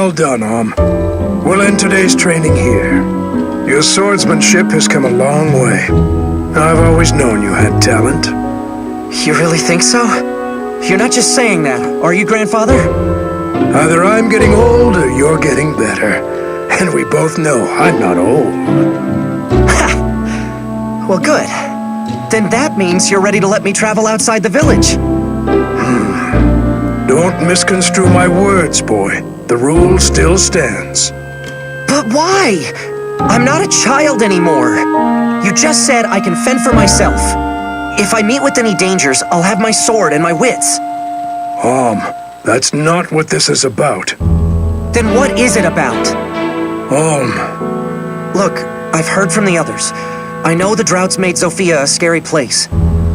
Well done, Om. We'll end today's training here. Your swordsmanship has come a long way. I've always known you had talent. You really think so? You're not just saying that, are you, Grandfather? Either I'm getting old or you're getting better. And we both know I'm not old. Ha! Well, good. Then that means you're ready to let me travel outside the village. Don't misconstrue my words, boy. The rule still stands. But why? I'm not a child anymore. You just said I can fend for myself. If I meet with any dangers, I'll have my sword and my wits. That's not what this is about. Then what is it about? Look, I've heard from the others. I know the drought's made Zofia a scary place.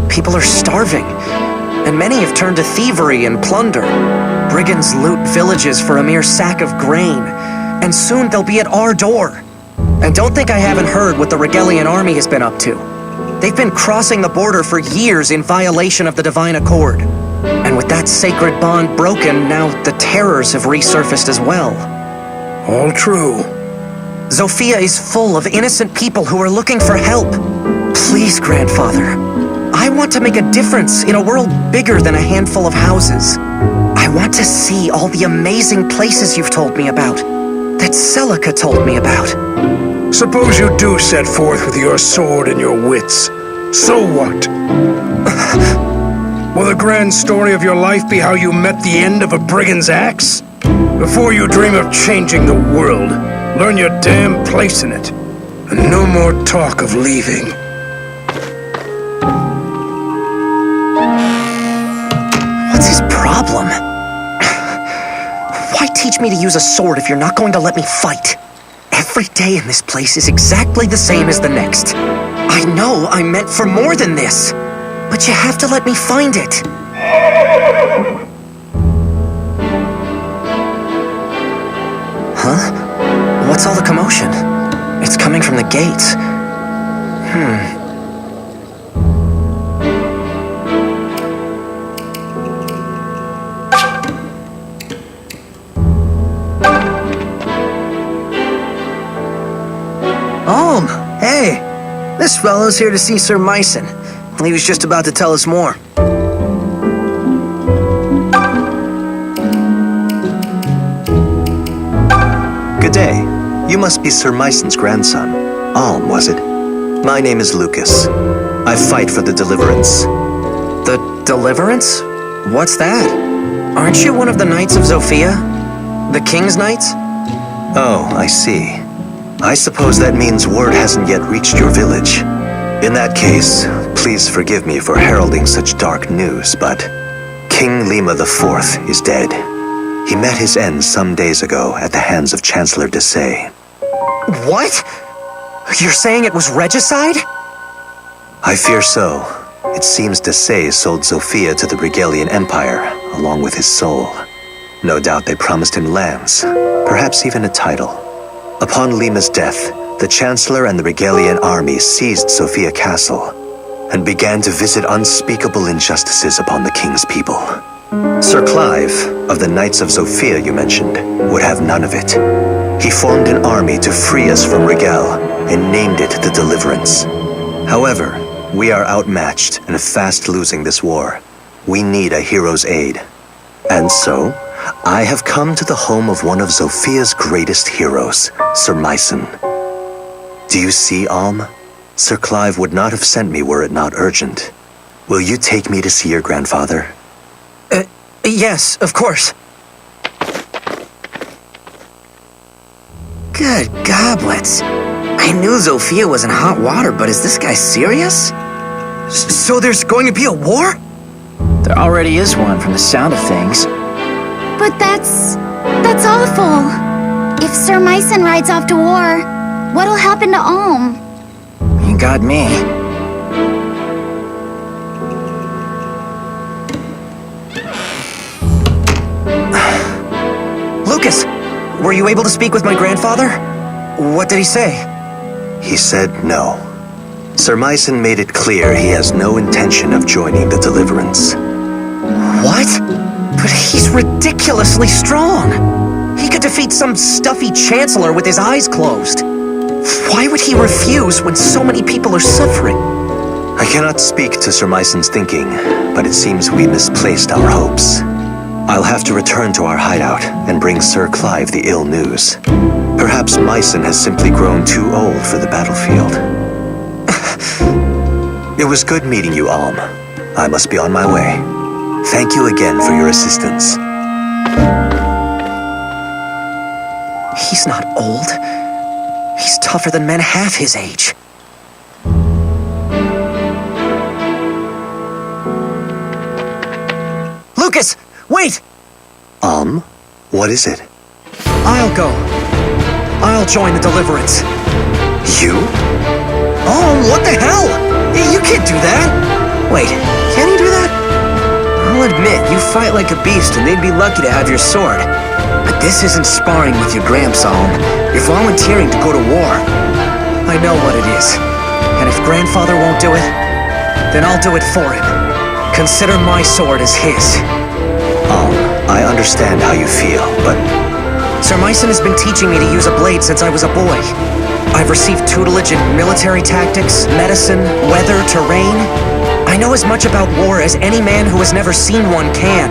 People are starving, and many have turned to thievery and plunder. Brigands loot villages for a mere sack of grain, and soon they'll be at our door. And don't think I haven't heard what the Regalian army has been up to. They've been crossing the border for years in violation of the Divine Accord. And with that sacred bond broken, now the terrors have resurfaced as well. All true. Zofia is full of innocent people who are looking for help. Please, Grandfather. I want to make a difference in a world bigger than a handful of houses. I want to see all the amazing places you've told me about, that Celica told me about. Suppose you do set forth with your sword and your wits. So what? Will the grand story of your life be how you met the end of a brigand's axe? Before you dream of changing the world, learn your damn place in it. And no more talk of leaving. What's his problem? Why teach me to use a sword if you're not going to let me fight? Every day in this place is exactly the same as the next. I know I'm meant for more than this, but you have to let me find it. Huh? What's all the commotion? It's coming from the gates. Hey, this fellow's here to see Sir Myson. He was just about to tell us more. Good day. You must be Sir Myson's grandson. Alm, was it? My name is Lucas. I fight for the Deliverance. The Deliverance? What's that? Aren't you one of the Knights of Zofia? The King's Knights? Oh, I see. I suppose that means word hasn't yet reached your village. In that case, please forgive me for heralding such dark news, but King Lima IV is dead. He met his end some days ago at the hands of Chancellor Desay. What? You're saying it was regicide? I fear so. It seems Desay sold Zofia to the Regalian Empire, along with his soul. No doubt they promised him lands, perhaps even a title. Upon Lima's death, the Chancellor and the Regalian army seized Zofia Castle and began to visit unspeakable injustices upon the king's people. Sir Clive, of the Knights of Zofia you mentioned, would have none of it. He formed an army to free us from Regal and named it the Deliverance. However, we are outmatched and fast losing this war. We need a hero's aid. And so, I have come to the home of one of Zofia's greatest heroes, Sir Myson. Do you see, Alm? Sir Clive would not have sent me were it not urgent. Will you take me to see your grandfather? Yes, of course. Good goblets. I knew Zofia was in hot water, but is this guy serious? So there's going to be a war? There already is one from the sound of things. But that's awful. If Sir Myson rides off to war, what'll happen to Alm? You got me. Lucas, were you able to speak with my grandfather? What did he say? He said no. Sir Myson made it clear he has no intention of joining the Deliverance. What? But he's ridiculously strong. He could defeat some stuffy chancellor with his eyes closed. Why would he refuse when so many people are suffering? I cannot speak to Sir Myson's thinking, but it seems we misplaced our hopes. I'll have to return to our hideout and bring Sir Clive the ill news. Perhaps Myson has simply grown too old for the battlefield. It was good meeting you, Alm. I must be on my way. Thank you again for your assistance. He's not old. He's tougher than men half his age. Lucas, wait! What is it? I'll go. I'll join the Deliverance. You? Oh, what the hell? You can't do that. Wait, can you do that? I'll admit, you fight like a beast and they'd be lucky to have your sword. But this isn't sparring with your grandson. You're volunteering to go to war. I know what it is. And if grandfather won't do it, then I'll do it for him. Consider my sword as his. I understand how you feel, but Sir Myson has been teaching me to use a blade since I was a boy. I've received tutelage in military tactics, medicine, weather, terrain. I know as much about war as any man who has never seen one can.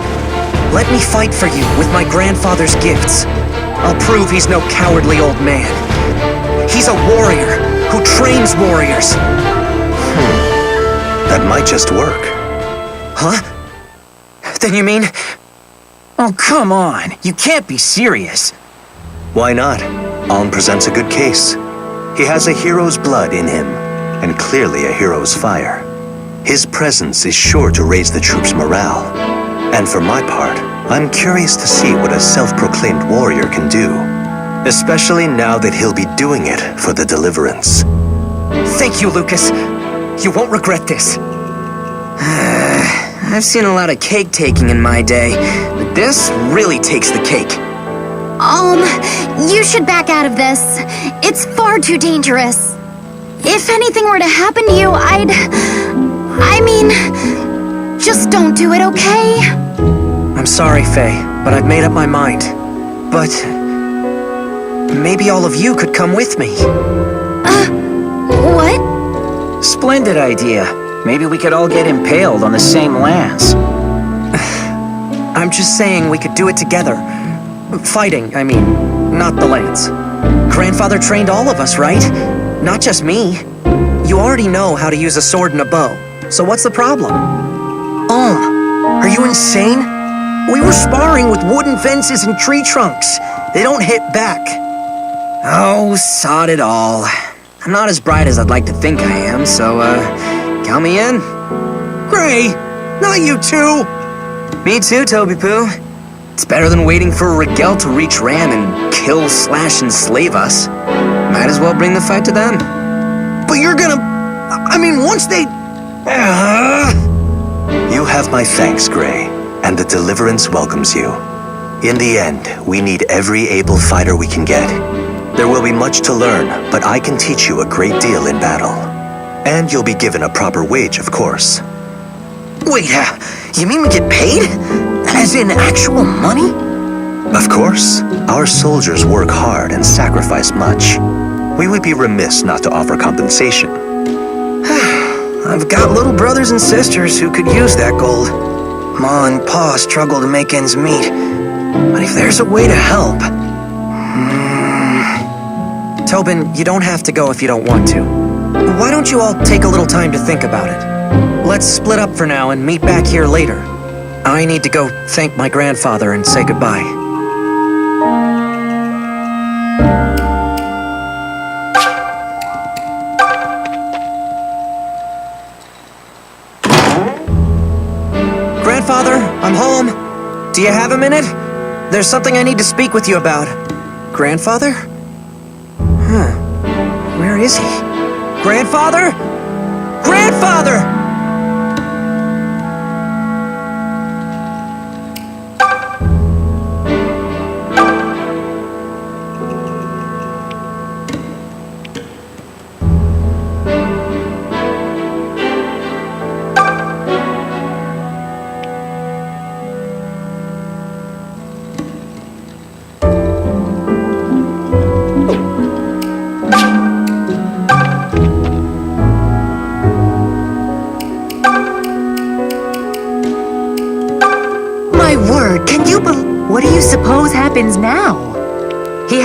Let me fight for you with my grandfather's gifts. I'll prove he's no cowardly old man. He's a warrior who trains warriors. that might just work. Huh? Then you mean... Oh, come on. You can't be serious. Why not? Alm presents a good case. He has a hero's blood in him, and clearly a hero's fire. His presence is sure to raise the troops' morale. And for my part, I'm curious to see what a self-proclaimed warrior can do. Especially now that he'll be doing it for the Deliverance. Thank you, Lucas. You won't regret this. I've seen a lot of cake-taking in my day, but this really takes the cake. You should back out of this. It's far too dangerous. If anything were to happen to you, I mean, just don't do it, okay? I'm sorry, Faye, but I've made up my mind. But maybe all of you could come with me. What? Splendid idea. Maybe we could all get impaled on the same lance. I'm just saying we could do it together. Fighting, I mean, not the lance. Grandfather trained all of us, right? Not just me. You already know how to use a sword and a bow, so what's the problem? Are you insane? We were sparring with wooden fences and tree trunks. They don't hit back. Oh, sod it all. I'm not as bright as I'd like to think I am, so, count me in. Gray, not you too. Me too, Toby Poo. It's better than waiting for Rigel to reach Ram and kill, slash, and slave us. Might as well bring the fight to them. But you're gonna... I mean, once they... You have my thanks, Gray, and the Deliverance welcomes you. In the end, we need every able fighter we can get. There will be much to learn, but I can teach you a great deal in battle. And you'll be given a proper wage, of course. Wait, you mean we get paid? As in actual money? Of course. Our soldiers work hard and sacrifice much. We would be remiss not to offer compensation. I've got little brothers and sisters who could use that gold. Ma and Pa struggle to make ends meet. But if there's a way to help... Tobin, you don't have to go if you don't want to. Why don't you all take a little time to think about it? Let's split up for now and meet back here later. I need to go thank my grandfather and say goodbye. Grandfather, I'm home. Do you have a minute? There's something I need to speak with you about. Grandfather? Where is he? Grandfather? Grandfather!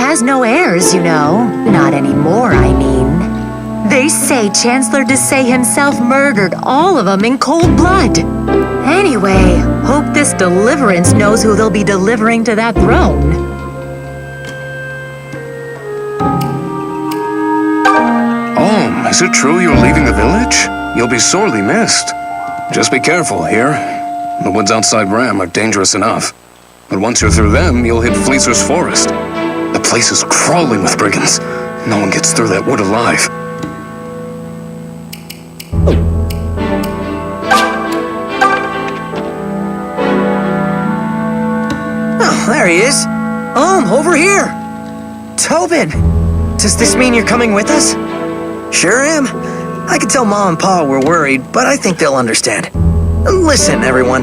has no heirs, you know. Not anymore, I mean. They say Chancellor Desay himself murdered all of them in cold blood. Anyway, hope this deliverance knows who they'll be delivering to that throne. Is it true you're leaving the village? You'll be sorely missed. Just be careful here. The woods outside Ram are dangerous enough. But once you're through them, you'll hit Fleecer's forest. The place is crawling with brigands. No one gets through that wood alive. Oh, there he is. Over here. Tobin, does this mean you're coming with us? Sure am. I can tell Mom and Pa we're worried, but I think they'll understand. Listen, everyone.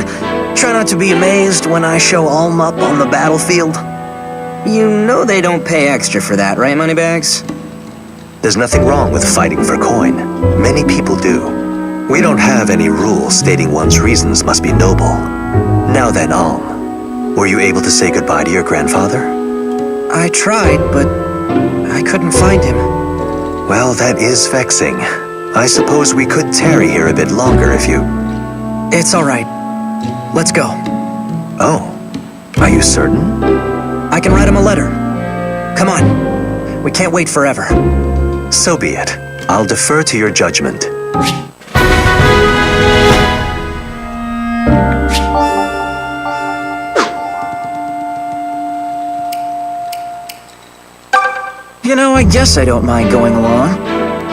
Try not to be amazed when I show Alm up on the battlefield. You know they don't pay extra for that, right, Moneybags? There's nothing wrong with fighting for coin. Many people do. We don't have any rules stating one's reasons must be noble. Now then, Alm, were you able to say goodbye to your grandfather? I tried, but I couldn't find him. Well, that is vexing. I suppose we could tarry here a bit longer if you... It's all right. Let's go. Oh, are you certain? I can write him a letter. Come on. We can't wait forever. So be it. I'll defer to your judgment. You know, I guess I don't mind going along.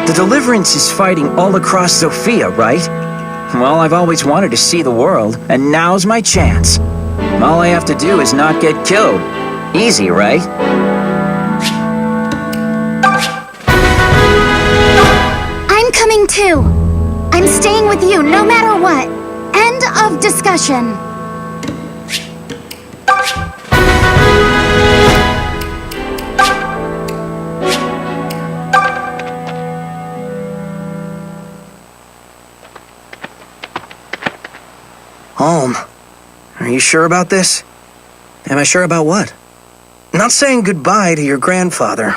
The Deliverance is fighting all across Sophia, right? Well, I've always wanted to see the world, and now's my chance. All I have to do is not get killed. Easy, right? I'm coming too. I'm staying with you no matter what. End of discussion. Alm, are you sure about this? Am I sure about what? Not saying goodbye to your grandfather.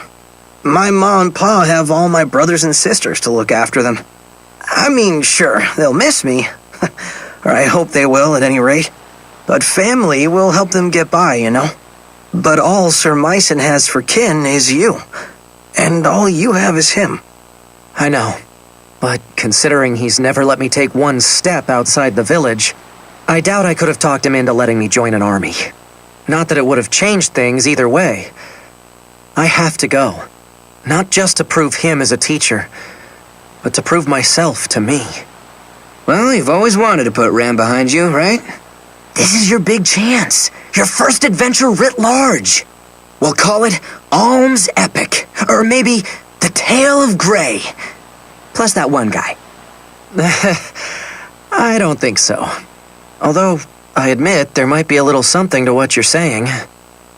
My ma and pa have all my brothers and sisters to look after them. I mean, sure, they'll miss me. Or I hope they will, at any rate. But family will help them get by, you know? But all Sir Myson has for kin is you. And all you have is him. I know. But considering he's never let me take one step outside the village, I doubt I could have talked him into letting me join an army. Not that it would have changed things either way. I have to go. Not just to prove him as a teacher, but to prove myself to me. Well, you've always wanted to put Ram behind you, right? This is your big chance. Your first adventure writ large. We'll call it Alm's Epic. Or maybe The Tale of Grey. Plus that one guy. I don't think so. Although, I admit there might be a little something to what you're saying.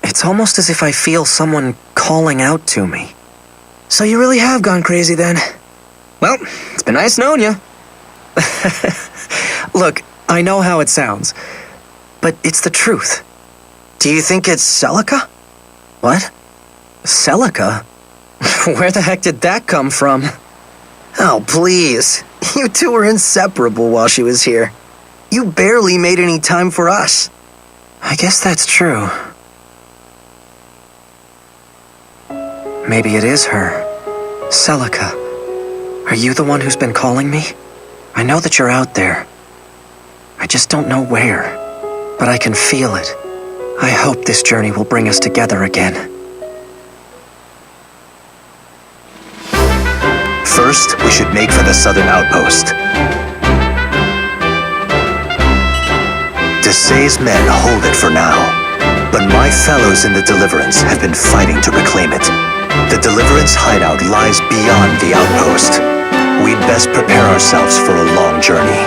It's almost as if I feel someone calling out to me. So you really have gone crazy then? Well, it's been nice knowing you. Look, I know how it sounds, but it's the truth. Do you think it's Celica? What? Celica? Where the heck did that come from? Oh, please. You two were inseparable while she was here. You barely made any time for us. I guess that's true. Maybe it is her. Celica. Are you the one who's been calling me? I know that you're out there. I just don't know where. But I can feel it. I hope this journey will bring us together again. First, we should make for the southern outpost. Desay's men hold it for now, but my fellows in the Deliverance have been fighting to reclaim it. The Deliverance hideout lies beyond the outpost. We'd best prepare ourselves for a long journey.